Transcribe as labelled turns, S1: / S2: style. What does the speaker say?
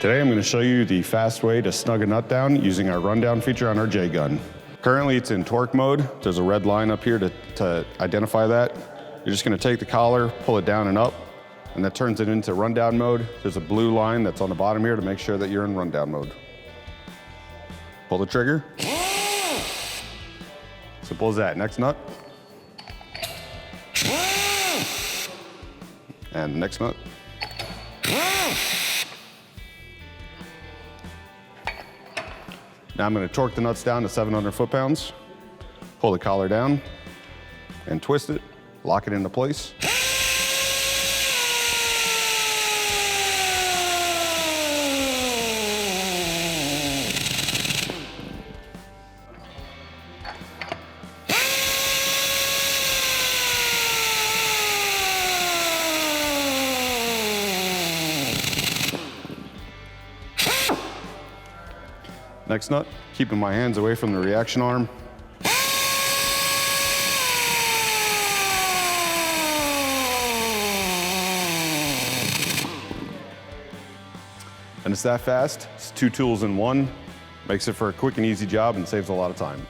S1: Today I'm going to show you the fast way to snug a nut down using our rundown feature on our jGun. Currently it's in torque mode. There's a red line up here to identify that. You're just going to take the collar, pull it down and up, and that turns it into rundown mode. There's a blue line that's on the bottom here to make sure that you're in rundown mode. Pull the trigger. Simple as that. Next nut. And the next nut. Now I'm going to torque the nuts down to 700 foot-pounds, pull the collar down, and twist it, lock it into place. Next nut, keeping my hands away from the reaction arm. And it's that fast. It's 2 tools in one. Makes it for a quick and easy job and saves a lot of time.